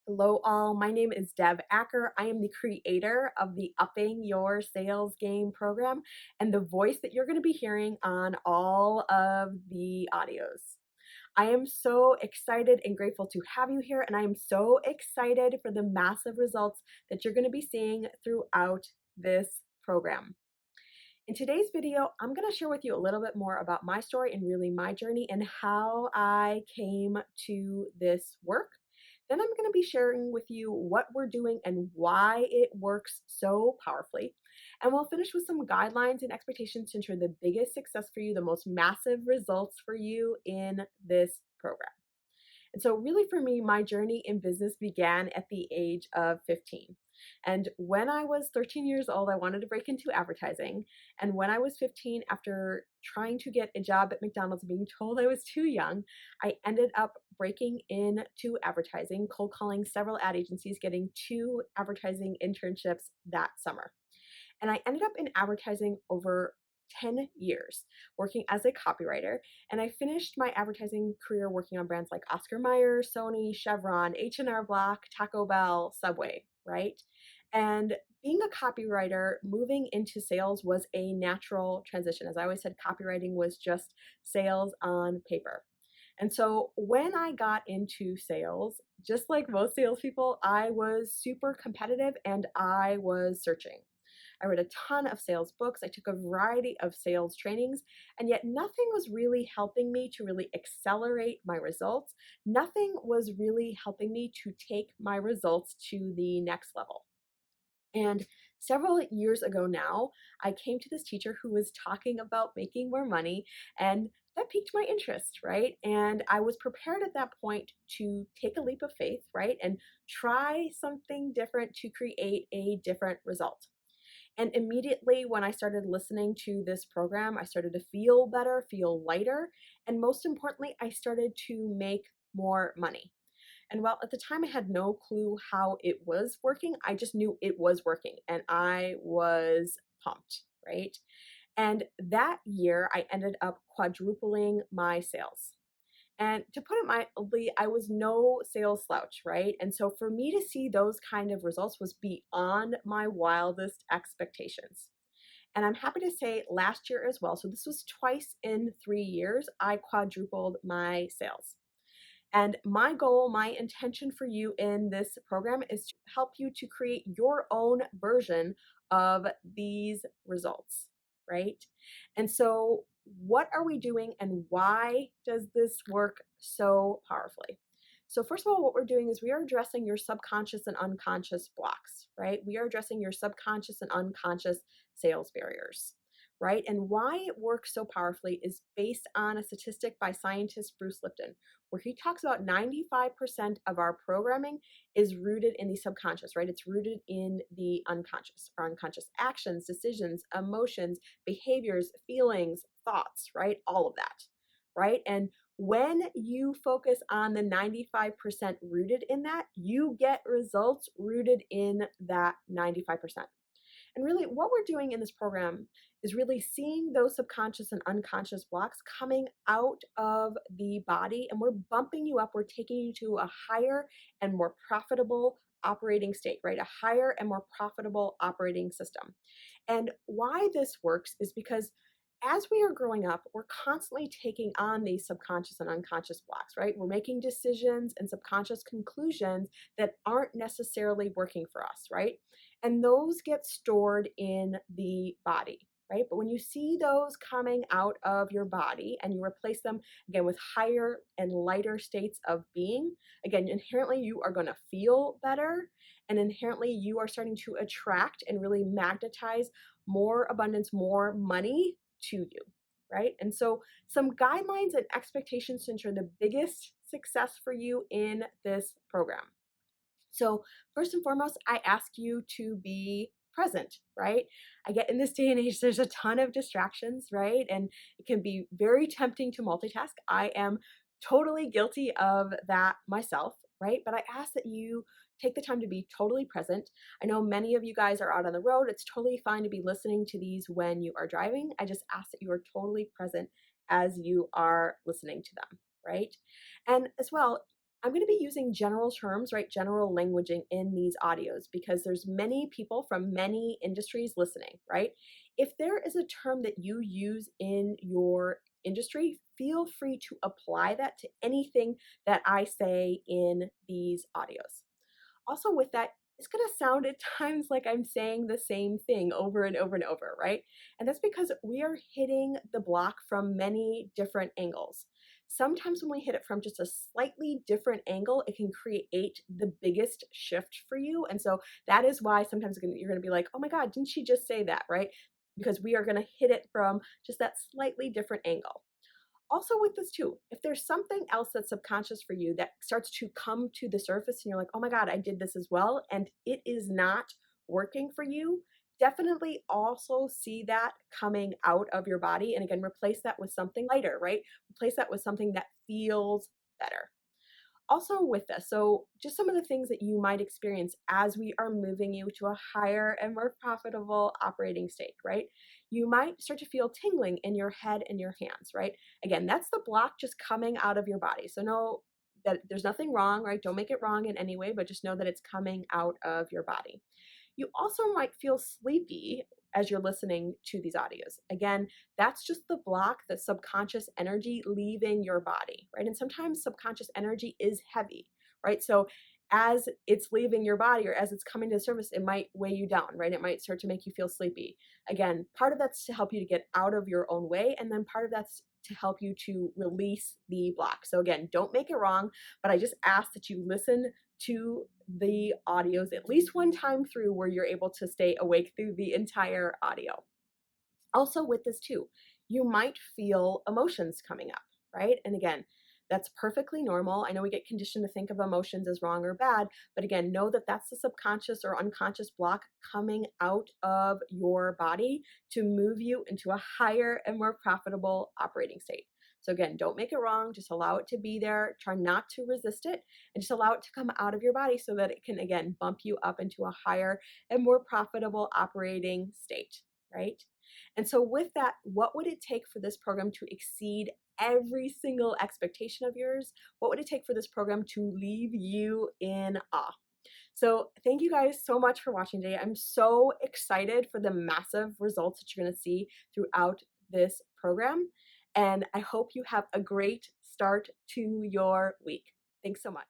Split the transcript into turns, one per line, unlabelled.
Hello, all. My name is Deb Acker. I am the creator of the Upping Your Sales Game program and the voice that you're going to be hearing on all of the audios. I am so excited and grateful to have you here, and I am so excited for the massive results that you're going to be seeing throughout this program. In today's video, I'm going to share with you a little bit more about my story and really my journey and how I came to this work. Then I'm going to be sharing with you what we're doing and why it works so powerfully. And we'll finish with some guidelines and expectations to ensure the biggest success for you, the most massive results for you in this program. And so, really, for me, my journey in business began at the age of 15. And when I was 13 years old, I wanted to break into advertising. And when I was 15, after trying to get a job at McDonald's and being told I was too young, I ended up breaking into advertising, cold calling several ad agencies, getting 2 advertising internships that summer. And I ended up in advertising over 10 years working as a copywriter. And I finished my advertising career working on brands like Oscar Mayer, Sony, Chevron, H&R Block, Taco Bell, Subway, right? And being a copywriter, moving into sales was a natural transition. As I always said, copywriting was just sales on paper. And so when I got into sales, just like most salespeople, I was super competitive and I was searching. I read a ton of sales books. I took a variety of sales trainings, and yet nothing was really helping me to really accelerate my results. Nothing was really helping me to take my results to the next level. And several years ago now, I came to this teacher who was talking about making more money, and that piqued my interest, right? And I was prepared at that point to take a leap of faith, right? And try something different to create a different result. And immediately when I started listening to this program, I started to feel better, feel lighter, and most importantly, I started to make more money. And while at the time I had no clue how it was working, I just knew it was working and I was pumped, right? And that year, I ended up quadrupling my sales. And to put it mildly, I was no sales slouch, right? And so for me to see those kind of results was beyond my wildest expectations. And I'm happy to say last year as well, so this was twice in 3 years, I quadrupled my sales. And my goal, my intention for you in this program is to help you to create your own version of these results, right? And so, what are we doing and why does this work so powerfully? So, first of all, what we're doing is we are addressing your subconscious and unconscious blocks, right? We are addressing your subconscious and unconscious sales barriers, right? And why it works so powerfully is based on a statistic by scientist Bruce Lipton where he talks about 95% of our programming is rooted in the subconscious, right? It's rooted in the unconscious, our unconscious actions, decisions, emotions, behaviors, feelings, thoughts, right? All of that, right? And when you focus on the 95% rooted in that, you get results rooted in that 95%. And really, what we're doing in this program is really seeing those subconscious and unconscious blocks coming out of the body, and we're bumping you up. We're taking you to a higher and more profitable operating state, right? A higher and more profitable operating system. And why this works is because as we are growing up, we're constantly taking on these subconscious and unconscious blocks, right? We're making decisions and subconscious conclusions that aren't necessarily working for us, right? And those get stored in the body, right? But when you see those coming out of your body and you replace them again with higher and lighter states of being, again, inherently you are going to feel better and inherently you are starting to attract and really magnetize more abundance, more money to you, right? And so, some guidelines and expectations to ensure the biggest success for you in this program. So, first and foremost, I ask you to be present, right? I get in this day and age, there's a ton of distractions, right? And it can be very tempting to multitask. I am totally guilty of that myself, right? But I ask that you take the time to be totally present. I know many of you guys are out on the road. It's totally fine to be listening to these when you are driving. I just ask that you are totally present as you are listening to them, right? And as well, I'm going to be using general terms, right? General languaging in these audios because there's many people from many industries listening, right? If there is a term that you use in your industry, feel free to apply that to anything that I say in these audios. Also, with that, it's going to sound at times like I'm saying the same thing over and over and over, right? And that's because we are hitting the block from many different angles. Sometimes when we hit it from just a slightly different angle, it can create the biggest shift for you. And so that is why sometimes you're going to be like, oh my God, didn't she just say that, right? Because we are going to hit it from just that slightly different angle. Also with this too, if there's something else that's subconscious for you that starts to come to the surface and you're like, oh my God, I did this as well, and it is not working for you, definitely also see that coming out of your body. And again, replace that with something lighter, right? Replace that with something that feels better. Also with this, so just some of the things that you might experience as we are moving you to a higher and more profitable operating state, right? You might start to feel tingling in your head and your hands, right? Again, that's the block just coming out of your body. So know that there's nothing wrong, right? Don't make it wrong in any way, but just know that it's coming out of your body. You also might feel sleepy as you're listening to these audios. Again, that's just the block, the subconscious energy leaving your body, right? And sometimes subconscious energy is heavy, right? So as it's leaving your body or as it's coming to the surface, it might weigh you down, right? It might start to make you feel sleepy. Again, part of that's to help you to get out of your own way, and then part of that's to help you to release the block. So again, don't make it wrong, but I just ask that you listen to the audios at least one time through where you're able to stay awake through the entire audio. Also, with this too, you might feel emotions coming up, right? And again, that's perfectly normal. I know we get conditioned to think of emotions as wrong or bad, but again, know that that's the subconscious or unconscious block coming out of your body to move you into a higher and more profitable operating state. So, again, don't make it wrong. Just allow it to be there. Try not to resist it and just allow it to come out of your body so that it can, again, bump you up into a higher and more profitable operating state, right? And so, with that, what would it take for this program to exceed every single expectation of yours? What would it take for this program to leave you in awe? So, thank you guys so much for watching today. I'm so excited for the massive results that you're going to see throughout this program. And I hope you have a great start to your week. Thanks so much.